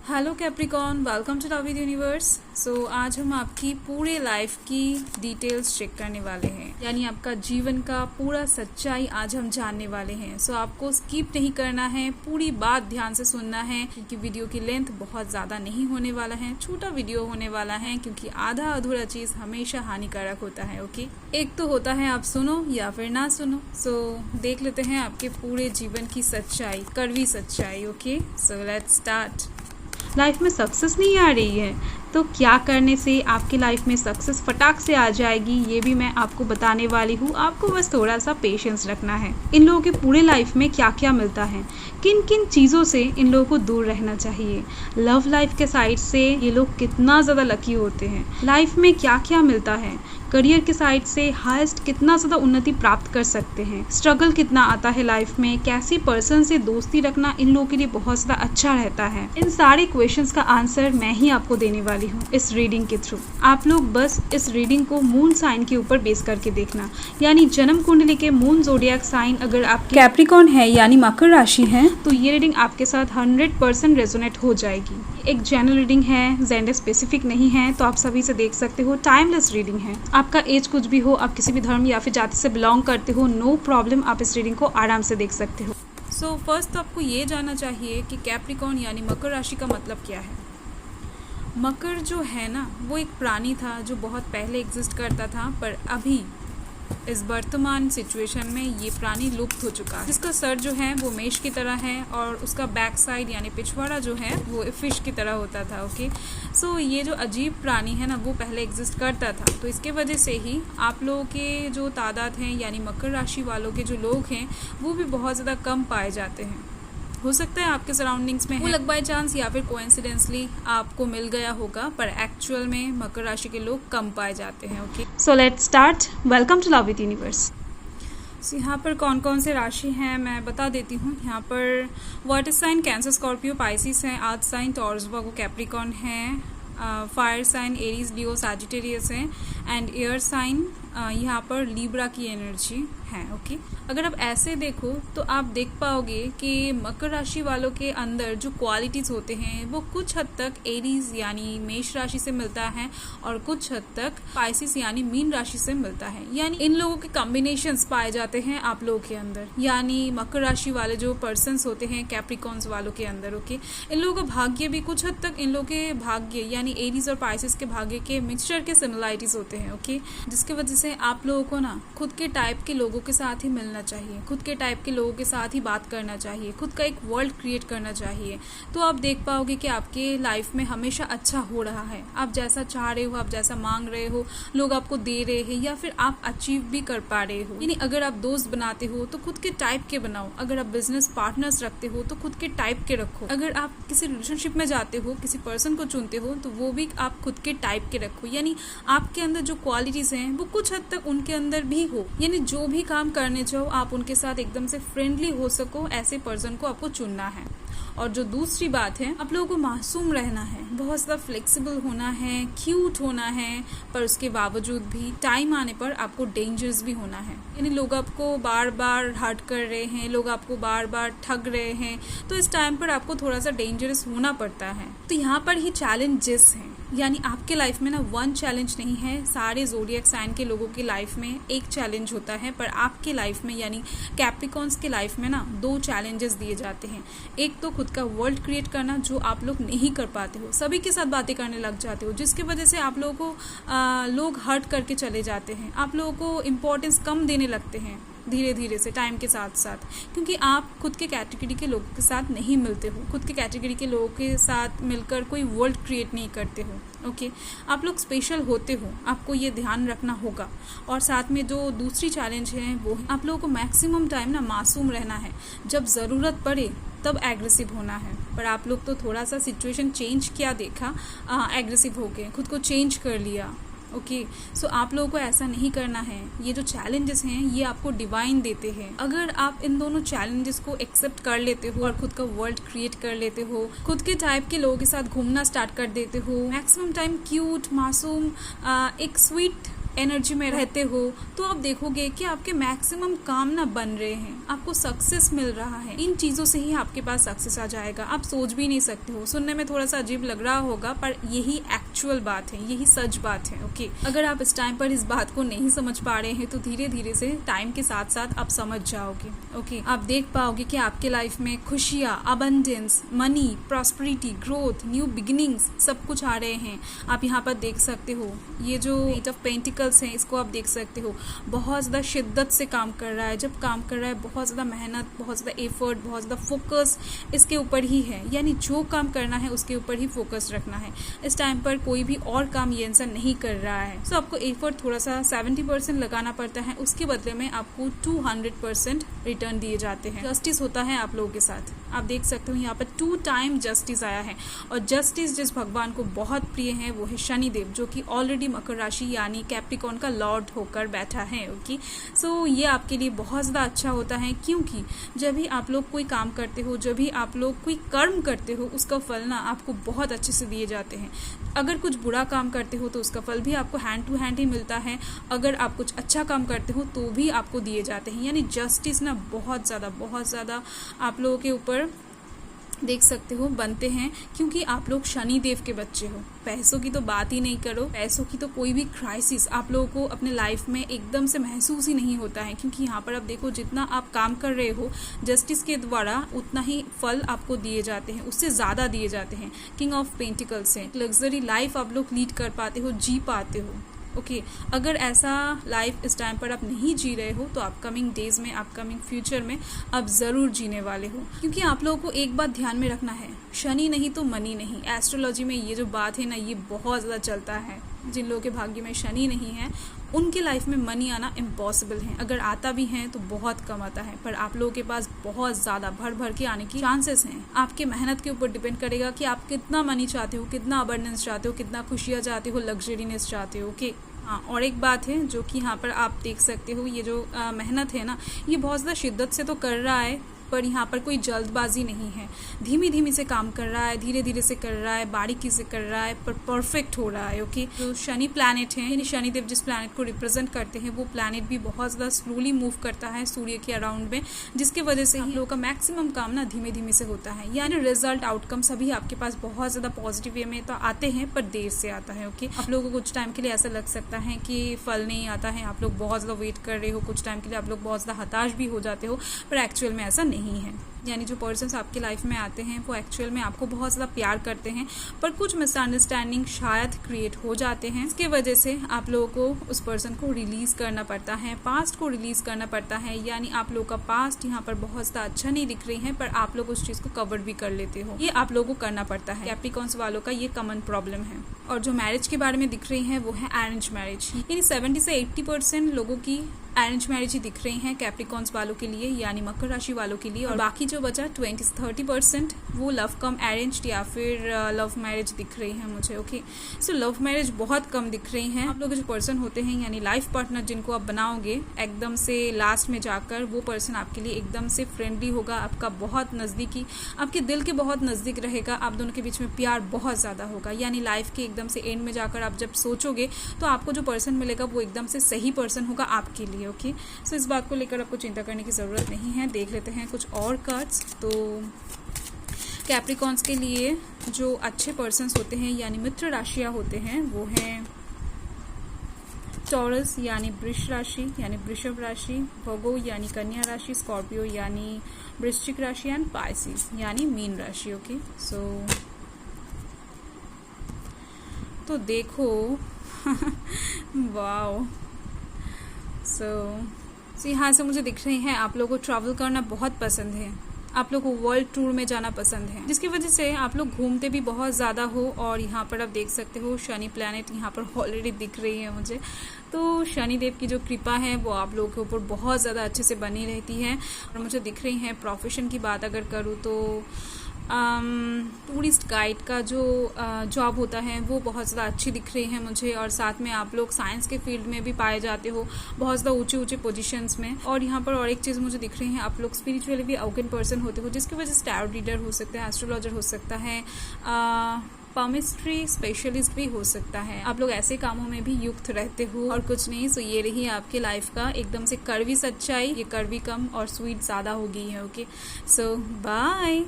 Hello Capricorn, welcome to love with universe. So आज हम आपकी पूरे लाइफ की डिटेल्स चेक करने वाले हैं, यानी आपका जीवन का पूरा सच्चाई आज हम जानने वाले हैं। सो आपको स्किप नहीं करना है, पूरी बात ध्यान से सुनना है क्योंकि वीडियो की लेंथ बहुत ज़्यादा नहीं होने वाला है, छोटा वीडियो होने वाला है क्योंकि आधा अधूरा चीज़ हमेशा हानिकारक होता है। ओके, एक तो होता है आप सुनो या फिर ना सुनो। सो देख लेते हैं आपके पूरे जीवन की सच्चाई, कड़वी सच्चाई। Okay, so let's start. Life में सक्सेस नहीं आ रही है तो क्या करने से आपकी लाइफ में सक्सेस फटाक से आ जाएगी, ये भी मैं आपको बताने वाली हूँ। आपको बस थोड़ा सा पेशेंस रखना है। इन लोगों के पूरे लाइफ में क्या क्या मिलता है, किन किन चीज़ों से इन लोगों को दूर रहना चाहिए, लव लाइफ के साइड से ये लोग कितना ज़्यादा लकी होते हैं, लाइफ में क्या क्या मिलता है, करियर के साइड से हाईएस्ट कितना ज़्यादा उन्नति प्राप्त कर सकते हैं, स्ट्रगल कितना आता है लाइफ में, कैसी पर्सन से दोस्ती रखना इन लोगों के लिए बहुत ज़्यादा अच्छा रहता है। इन सारे क्वेश्चंस का आंसर मैं ही आपको देने वाली हूँ इस रीडिंग के थ्रू। आप लोग बस इस रीडिंग को मून साइन के ऊपर बेस करके देखना, यानी जन्म कुंडली के मून ज़ोडिएक साइन अगर आप कैप्रिकॉन है यानी मकर राशि है तो ये रीडिंग आपके साथ 100% रेजोनेट हो जाएगी। एक जनरल रीडिंग है, जेंडर स्पेसिफिक नहीं है, तो आप सभी से देख सकते हो। टाइमलेस रीडिंग है, आपका एज कुछ भी हो, आप किसी भी धर्म या फिर जाति से बिलोंग करते हो, नो प्रॉब्लम, आप इस रीडिंग को आराम से देख सकते हो। सो फर्स्ट तो आपको ये जानना चाहिए कि कैप्रिकॉन यानी मकर राशि का मतलब क्या है। मकर जो है ना, वो एक प्राणी था जो बहुत पहले एग्जिस्ट करता था, पर अभी इस वर्तमान सिचुएशन में ये प्राणी लुप्त हो चुका है। जिसका सर जो है वो मेष की तरह है और उसका बैक साइड यानी पिछवाड़ा जो है वो फिश की तरह होता था। ओके, सो ये जो अजीब प्राणी है ना वो पहले एग्जिस्ट करता था, तो इसके वजह से ही आप लोगों के जो तादाद हैं यानी मकर राशि वालों के जो लोग हैं वो भी बहुत ज़्यादा कम पाए जाते हैं। हो सकता है आपके सराउंडिंग्स में लक बाय चांस या फिर कोइंसिडेंसली आपको मिल गया होगा, पर एक्चुअल में मकर राशि के लोग कम पाए जाते हैं। Okay, so let's start. Welcome to love with universe. यहाँ पर कौन कौन से राशि हैं मैं बता देती हूँ। यहाँ पर water sign Cancer, Scorpio, Pisces हैं, earth sign Taurus, Virgo, Capricorn है, fire sign Aries, Leo, Sagittarius है, एंड एयर साइन यहाँ पर लिब्रा की एनर्जी है। ओके, अगर आप ऐसे देखो तो आप देख पाओगे कि मकर राशि वालों के अंदर जो क्वालिटीज़ होते हैं वो कुछ हद तक एरीज यानी मेष राशि से मिलता है और कुछ हद तक पाइसिस यानी मीन राशि से मिलता है। यानी इन लोगों के कॉम्बिनेशंस पाए जाते हैं आप लोगों के अंदर, यानी मकर राशि वाले जो पर्सन्स होते हैं कैप्रिकॉन्स वालों के अंदर। ओके, इन लोगों का भाग्य भी कुछ हद तक इन लोगों के भाग्य यानी एरीज और पाइसिस के भाग्य के मिक्सचर के सिमिलरिटीज होते हैं। ओके, जिसकी वजह से आप लोगों को ना खुद के टाइप के लोगों के साथ ही मिलना चाहिए, खुद के टाइप के लोगों के साथ ही बात करना चाहिए, खुद का एक वर्ल्ड क्रिएट करना चाहिए। तो आप देख पाओगे कि आपके लाइफ में हमेशा अच्छा हो रहा है। आप जैसा चाह रहे हो, आप जैसा मांग रहे हो, लोग आपको दे रहे हैं या फिर आप अचीव भी कर पा रहे हो। यानी अगर आप दोस्त बनाते हो तो खुद के टाइप के बनाओ, अगर आप बिजनेस पार्टनर्स रखते हो तो खुद के टाइप के रखो, अगर आप किसी रिलेशनशिप में जाते हो, किसी पर्सन को चुनते हो तो वो भी आप खुद के टाइप के रखो। यानी आपके अंदर जो क्वालिटीज हैं वो कुछ हद तक उनके अंदर भी हो, यानी जो भी काम करने चाहो आप उनके साथ एकदम से फ्रेंडली हो सको, ऐसे पर्सन को आपको चुनना है। और जो दूसरी बात है, आप लोगों को मासूम रहना है, बहुत ज़्यादा फ्लेक्सिबल होना है, क्यूट होना है, पर उसके बावजूद भी टाइम आने पर आपको डेंजरस भी होना है। यानी लोग आपको बार बार हर्ट कर रहे हैं, लोग आपको बार बार ठग रहे हैं, तो इस टाइम पर आपको थोड़ा सा डेंजरस होना पड़ता है। तो यहाँ पर ही चैलेंजेस हैं, यानी आपके लाइफ में ना वन चैलेंज नहीं है, सारे ज़ोडिएक साइन के लोगों की लाइफ में एक चैलेंज होता है, पर आपके लाइफ में यानी कैप्रिकॉन्स के लाइफ में ना दो चैलेंजेस दिए जाते हैं। एक तो खुद का वर्ल्ड क्रिएट करना जो आप लोग नहीं कर पाते हो, सभी के साथ बातें करने लग जाते हो, जिसकी वजह से आप लोगों को लोग हर्ट करके चले जाते हैं, आप लोगों को इम्पोर्टेंस कम देने लगते हैं धीरे धीरे से टाइम के साथ साथ, क्योंकि आप खुद के कैटेगरी के लोगों के साथ नहीं मिलते हो, खुद के कैटेगरी के लोगों के साथ मिलकर कोई वर्ल्ड क्रिएट नहीं करते हो। ओके, आप लोग स्पेशल होते हो, आपको ये ध्यान रखना होगा। और साथ में जो दूसरी चैलेंज है वो है आप लोगों को मैक्सिमम टाइम ना मासूम रहना है, जब ज़रूरत पड़े तब एग्रेसिव होना है। पर आप लोग तो थोड़ा सा सिचुएशन चेंज किया, देखा, एग्रेसिव हो गए, खुद को चेंज कर लिया। ओके, सो आप लोगों को ऐसा नहीं करना है। ये जो चैलेंजेस हैं ये आपको डिवाइन देते हैं। अगर आप इन दोनों चैलेंजेस को एक्सेप्ट कर लेते हो और खुद का वर्ल्ड क्रिएट कर लेते हो, खुद के टाइप के लोगों के साथ घूमना स्टार्ट कर देते हो, मैक्सिमम टाइम क्यूट, मासूम, एक स्वीट एनर्जी में रहते हो तो आप देखोगे कि आपके मैक्सिमम काम ना बन रहे हैं, आपको सक्सेस मिल रहा है। इन चीज़ों से ही आपके पास सक्सेस आ जाएगा। आप सोच भी नहीं सकते हो। सुनने में थोड़ा सा अजीब लग रहा होगा पर यही एक्चुअल बात है, यही सच बात है। ओके, अगर आप इस टाइम पर इस बात को नहीं समझ पा रहे हैं तो धीरे धीरे से टाइम के साथ साथ आप समझ जाओगे। ओके, आप देख पाओगे कि आपके लाइफ में खुशियाँ, abundance, money, prosperity, growth, new beginnings सब कुछ आ रहे हैं। आप यहाँ पर देख सकते हो ये जो एट ऑफ पेंटिकल्स है इसको आप देख सकते हो, बहुत ज़्यादा शिद्दत से काम कर रहा है। जब काम कर रहा है बहुत ज़्यादा मेहनत, बहुत ज़्यादा एफर्ट, बहुत ज़्यादा फोकस इसके ऊपर ही है। यानी जो काम करना है उसके ऊपर ही फोकस रखना है। इस टाइम पर कोई भी और काम ये इंसान नहीं कर रहा है। सो आपको एफर्ट थोड़ा सा 70% लगाना पड़ता है, उसके बदले में आपको 200% रिटर्न दिए जाते हैं। जस्टिस होता है आप लोगों के साथ। आप देख सकते हो यहाँ पर 2 टाइम जस्टिस आया है और जस्टिस जिस भगवान को बहुत प्रिय है वो है शनिदेव, जो कि ऑलरेडी मकर राशि यानी कैप्रिकॉर्न का लॉर्ड होकर बैठा है। ओके, सो ये आपके लिए बहुत ज़्यादा अच्छा होता है, क्योंकि जब भी आप लोग कोई काम करते हो, जब भी आप लोग कोई कर्म करते हो, उसका फल ना आपको बहुत अच्छे से दिए जाते हैं। अगर कुछ बुरा काम करते हो तो उसका फल भी आपको हैंड टू हैंड ही मिलता है। अगर आप कुछ अच्छा काम करते हो तो भी आपको दिए जाते हैं। यानी जस्टिस ना बहुत ज़्यादा आप लोगों के ऊपर देख सकते हो बनते हैं, क्योंकि आप लोग शनि देव के बच्चे हो। पैसों की तो बात ही नहीं करो, पैसों की तो कोई भी क्राइसिस आप लोगों को अपने लाइफ में एकदम से महसूस ही नहीं होता है, क्योंकि यहाँ पर आप देखो जितना आप काम कर रहे हो जस्टिस के द्वारा उतना ही फल आपको दिए जाते हैं, उससे ज़्यादा दिए जाते हैं। किंग ऑफ पेंटिकल्स से लग्जरी लाइफ आप लोग लीड कर पाते हो, जी पाते हो। ओके, अगर ऐसा लाइफ इस टाइम पर आप नहीं जी रहे हो तो अपकमिंग डेज में, अपकमिंग फ्यूचर में आप ज़रूर जीने वाले हो, क्योंकि आप लोगों को एक बात ध्यान में रखना है, शनि नहीं तो मनी नहीं। एस्ट्रोलॉजी में ये जो बात है ना ये बहुत ज़्यादा चलता है। जिन लोगों के भाग्य में शनि नहीं है उनके लाइफ में मनी आना इम्पॉसिबल है। अगर आता भी है तो बहुत कम आता है, पर आप लोगों के पास बहुत ज़्यादा भर भर के आने की चांसेस हैं। आपके मेहनत के ऊपर डिपेंड करेगा कि आप कितना मनी चाहते हो, कितना अबंडेंस चाहते हो, कितना खुशियाँ चाहते हो, लग्जरीनेस चाहते हो। ओके, हाँ, और एक बात है जो कि यहाँ पर आप देख सकते हो, ये जो मेहनत है ना ये बहुत ज़्यादा शिद्दत से तो कर रहा है, पर यहाँ पर कोई जल्दबाजी नहीं है। धीमी धीमी से काम कर रहा है, धीरे धीरे से कर रहा है, बारीकी से कर रहा है, पर परफेक्ट हो रहा है। ओके, जो शनि प्लैनेट है यानी शनिदेव जिस प्लैनेट को रिप्रेजेंट करते हैं वो प्लैनेट भी बहुत ज़्यादा स्लोली मूव करता है सूर्य के अराउंड में, जिसकी वजह से हम लोगों का मैक्सिमम काम ना धीमे धीमे से होता है। यानी रिजल्ट आउटकम सभी आपके पास बहुत ज़्यादा पॉजिटिव वे में तो आते हैं, पर देर से आता है। ओके, आप लोगों को कुछ टाइम के लिए ऐसा लग सकता है कि फल नहीं आता है, आप लोग बहुत ज़्यादा वेट कर रहे हो, कुछ टाइम के लिए आप लोग बहुत ज़्यादा हताश भी हो जाते हो, पर एक्चुअल में ऐसा नहीं है। यानी जो पर्सन्स आपकी लाइफ में आते हैं वो एक्चुअल में आपको बहुत ज़्यादा प्यार करते हैं, पर कुछ मिसअंडरस्टैंडिंग शायद क्रिएट हो जाते हैं। इसके वजह से आप लोगों को उस पर्सन को रिलीज़ करना पड़ता है, पास्ट को रिलीज़ करना पड़ता है। यानी आप लोगों का पास्ट यहाँ पर बहुत ज़्यादा अच्छा नहीं दिख रही है, पर आप लोग उस चीज़ को कवर भी कर लेते हो। ये आप लोगों को करना पड़ता है। कैप्रिकॉर्न्स वालों का ये कॉमन प्रॉब्लम है। और जो मैरिज के बारे में दिख रही है वो है अरेंज मैरिज। यानी 70 से 80% लोगों की अरेंज मैरिज ही दिख रही हैं कैप्रिकॉर्न्स वालों के लिए, यानी मकर राशि वालों के लिए। और बाकी जो बचा 20 से 30% वो लव कम अरेंज्ड या फिर लव मैरिज दिख रही है मुझे। ओके, सो लव मैरिज बहुत कम दिख रही हैं। आप लोग जो पर्सन होते हैं यानी लाइफ पार्टनर जिनको आप बनाओगे एकदम से लास्ट में जाकर, वो पर्सन आपके लिए एकदम से फ्रेंडली होगा, आपका बहुत नज़दीकी, आपके दिल के बहुत नज़दीक रहेगा, आप दोनों के बीच में प्यार बहुत ज़्यादा होगा। यानी लाइफ के एकदम से एंड में जाकर आप जब सोचोगे तो आपको जो पर्सन मिलेगा वो एकदम से सही पर्सन होगा आपके लिए। ओके, सो इस बात को लेकर आपको चिंता करने की ज़रूरत नहीं है। देख लेते हैं कुछ और कार्ड्स। तो कैप्रिकॉर्न्स के लिए जो अच्छे पर्सन्स होते हैं यानी मित्र राशियाँ होते हैं वो हैं टॉरस यानी वृष राशि यानी वृषभ राशि, वर्गो यानी कन्या राशि, स्कॉर्पियो यानी वृश्चिक राशि एंड पाइसेस यानी मीन राशि। ओके, सो तो देखो वाओ, सो यहाँ से मुझे दिख रही हैं आप लोगों को ट्रैवल करना बहुत पसंद है, आप लोग को वर्ल्ड टूर में जाना पसंद है, जिसकी वजह से आप लोग घूमते भी बहुत ज़्यादा हो। और यहाँ पर आप देख सकते हो शनि प्लैनेट यहाँ पर ऑलरेडी दिख रही है मुझे। तो शनिदेव की जो कृपा है वो आप लोगों के ऊपर बहुत ज़्यादा अच्छे से बनी रहती है। और मुझे दिख रही है प्रोफेशन की बात अगर करूँ तो टूरिस्ट गाइड का जो जॉब होता है वो बहुत ज़्यादा अच्छी दिख रही है मुझे। और साथ में आप लोग साइंस के फील्ड में भी पाए जाते हो बहुत ज़्यादा ऊंचे ऊंचे पोजीशंस में। और यहाँ पर और एक चीज़ मुझे दिख रही है, आप लोग स्पिरिचुअली भी अवगन पर्सन होते हो, जिसकी वजह से टैरो रीडर हो सकता है, एस्ट्रोलॉजर हो सकता है, पामिस्ट्री स्पेशलिस्ट भी हो सकता है। आप लोग ऐसे कामों में भी युक्त रहते हो और कुछ नहीं। सो ये रही आपके लाइफ का एकदम से कड़वी सच्चाई। ये कड़वी कम और स्वीट ज्यादा हो गई है। ओके, सो बाय।